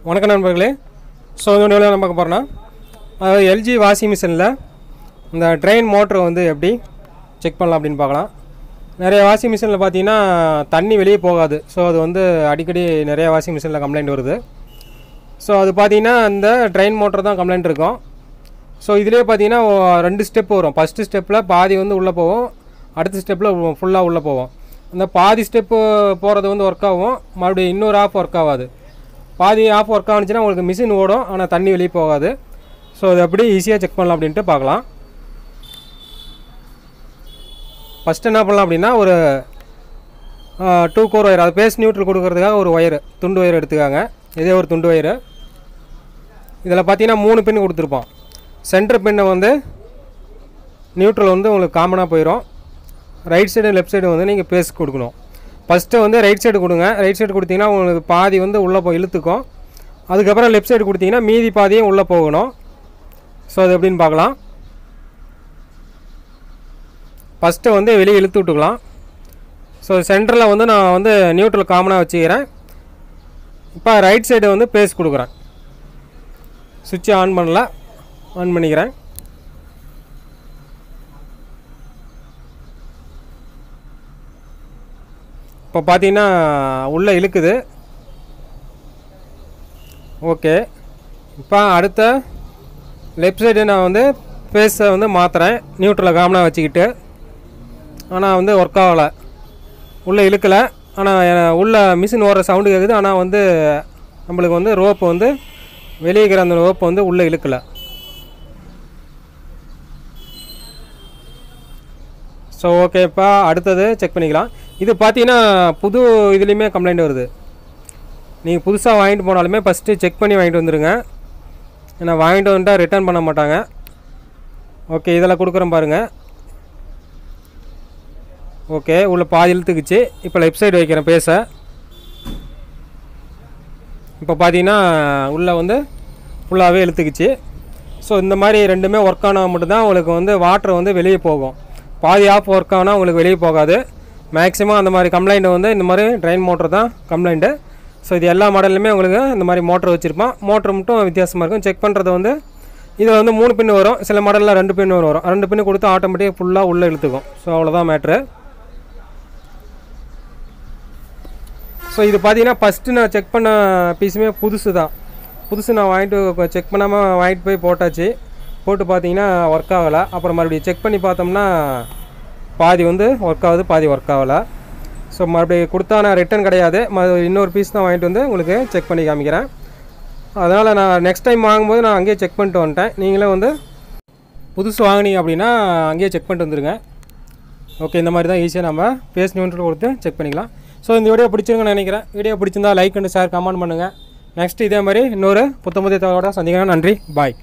வணக்கம் நண்பர்களே. ஸோ இந்த நம்ம பார்க்க போகிறோன்னா எல்ஜி வாஷிங் மிஷினில் இந்த ட்ரெயின் மோட்டரை வந்து எப்படி செக் பண்ணலாம் அப்படின்னு பார்க்கலாம். நிறைய வாஷிங் மிஷினில் பார்த்தீங்கன்னா தண்ணி வெளியே போகாது. ஸோ அது வந்து அடிக்கடி நிறைய வாஷிங் மிஷினில் கம்ப்ளைண்ட் வருது. ஸோ அது பார்த்தீங்கன்னா அந்த ட்ரெயின் மோட்டர் தான் கம்ப்ளைண்ட் இருக்கும். ஸோ இதிலே பார்த்தீங்கன்னா 2 ஸ்டெப் வரும். ஃபஸ்ட்டு ஸ்டெப்பில் பாதி வந்து உள்ளே போகும், அடுத்த ஸ்டெப்பில் ஃபுல்லாக உள்ளே போகும். அந்த பாதி ஸ்டெப்பு போகிறது வந்து ஒர்க் ஆகும், மறுபடியும் இன்னொரு ஆஃப் ஒர்க் ஆகாது. பாதி ஆஃப் ஒர்க் ஆனிச்சுன்னா உங்களுக்கு மிஷின் ஓடும், ஆனால் தண்ணி வெளியே போகாது. ஸோ அது எப்படி ஈஸியாக செக் பண்ணலாம் அப்படின்ட்டு பார்க்கலாம். ஃபஸ்ட்டு என்ன பண்ணலாம் அப்படின்னா, ஒரு 2 கோர் ஒயர், அது பேஸ் நியூட்ரல் கொடுக்கறதுக்காக ஒரு ஒயரு, துண்டு ஒயர் எடுத்துக்காங்க. இதே ஒரு துண்டு ஒயரு. இதில் பார்த்தீங்கன்னா 3 பின் கொடுத்துருப்போம். சென்டர் பின்னை வந்து நியூட்ரல் வந்து உங்களுக்கு காமனாக போயிடும். ரைட் சைடு லெஃப்ட் சைடு வந்து நீங்கள் பேஸ் கொடுக்கணும். ஃபஸ்ட்டு வந்து ரைட் சைடு கொடுங்க. ரைட் சைடு கொடுத்தீங்கன்னா உங்களுக்கு பாதி வந்து உள்ளே இழுத்துக்கும். அதுக்கப்புறம் லெஃப்ட் சைடு கொடுத்தீங்கன்னா மீதி பாதியும் உள்ளே போகணும். ஸோ அது எப்படின்னு பார்க்கலாம். ஃபஸ்ட்டு வந்து வெளியே இழுத்து விட்டுக்கலாம். ஸோ சென்டரில் வந்து நான் வந்து நியூட்ரல் காமனாக வச்சுக்கிறேன். இப்போ ரைட் சைடு வந்து பேஸ் கொடுக்குறேன். சுவிட்சை ஆன் பண்ணல, ஆன் பண்ணிக்கிறேன். இப்போ பார்த்தீங்கன்னா உள்ளே இழுக்குது. ஓகே, இப்போ அடுத்த லெஃப்ட் சைடு நான் வந்து ஃபேஸை வந்து மாற்றுறேன், நியூட்ரலை காமனாக வச்சுக்கிட்டு. ஆனால் வந்து ஒர்க் ஆகலை, உள்ளே இழுக்கலை. ஆனால் உள்ள மிஷின் ஓடுற சவுண்டு கேட்குது. ஆனால் வந்து நம்மளுக்கு வந்து ரோப்பு வந்து வெளியே இருக்கிற அந்த ரோப்பு வந்து உள்ளே இழுக்கலை. ஸோ ஓகே, இப்போ அடுத்தது செக் பண்ணிக்கலாம். இது பார்த்தீங்கன்னா புது இதுலேயுமே கம்ப்ளைண்ட் வருது. நீங்கள் புதுசாக வாங்கிட்டு போனாலுமே ஃபஸ்ட்டு செக் பண்ணி வாங்கிட்டு வந்துடுங்க. ஏன்னா வாங்கிட்டு வந்துட்டால் ரிட்டர்ன் பண்ண மாட்டாங்க. ஓகே, இதில் கொடுக்குறேன் பாருங்கள். ஓகே, உள்ள பாதி இழுத்துக்குச்சு. இப்போ லெஃப்ட் சைடு வைக்கிறேன் பேச. இப்போ பார்த்தீங்கன்னா உள்ளே வந்து ஃபுல்லாகவே இழுத்துக்குச்சு. ஸோ இந்த மாதிரி ரெண்டுமே ஒர்க் ஆனால் மட்டும்தான் உங்களுக்கு வந்து வாட்டர் வந்து வெளியே போகும். பாதி ஆஃப் ஒர்க் ஆனால் உங்களுக்கு வெளியே போகாது. மேக்ஸிமம் அந்த மாதிரி கம்ப்ளைண்ட் வந்து இந்த மாதிரி ட்ரெயின் மோட்டர் தான் கம்ப்ளைண்ட்டு. ஸோ இது எல்லா மாடல்லையுமே உங்களுக்கு இந்த மாதிரி மோட்டர் வச்சுருப்பான். மோட்டர் மட்டும் வித்தியாசமாக இருக்கும். செக் பண்ணுறது வந்து இதில் வந்து 3 பின் வரும், சில மாடலில் 2 பின் வரும். 2 பின்னு கொடுத்து ஆட்டோமேட்டிக்காக ஃபுல்லாக உள்ளே இழுத்துக்கும். ஸோ அவ்வளோதான் மேட்ரு. ஸோ இது பார்த்தீங்கன்னா ஃபஸ்ட்டு நான் செக் பண்ண பீஸுமே புதுசு தான். புதுசு நான் வாங்கிட்டு செக் பண்ணாமல் வாங்கிட்டு போய் போட்டாச்சு. போட்டு பார்த்தீங்கன்னா ஒர்க் ஆகலை. அப்புறம் மறுபடியும் செக் பண்ணி பார்த்தோம்னா பாதி வந்து ஒர்க் ஆகுது, பாதி ஒர்க் ஆகலை. ஸோ மறுபடியும் கொடுத்தா நான் ரிட்டன் கிடையாது, இன்னொரு பீஸ் தான் வாங்கிட்டு வந்து உங்களுக்கு செக் பண்ணி காமிக்கிறேன். அதனால் நான் நெக்ஸ்ட் டைம் வாங்கும்போது நான் அங்கேயே செக் பண்ணிட்டு வந்துட்டேன். நீங்களே வந்து புதுசு வாங்கினீங்க அப்படின்னா அங்கேயே செக் பண்ணிட்டு வந்துடுங்க. ஓகே, இந்த மாதிரி தான் ஈஸியாக நம்ம பேஸ் நியூட்ரல் கொடுத்து செக் பண்ணிக்கலாம். ஸோ இந்த வீடியோ பிடிச்சிருங்கன்னு நினைக்கிறேன். வீடியோ பிடிச்சிருந்தா லைக் அண்ட் ஷேர் கமெண்ட் பண்ணுங்கள். நெக்ஸ்ட் இதே மாதிரி இன்னொரு புத்தமுதிய தகவலோட சந்திக்கிறேன். நன்றி, பாய்.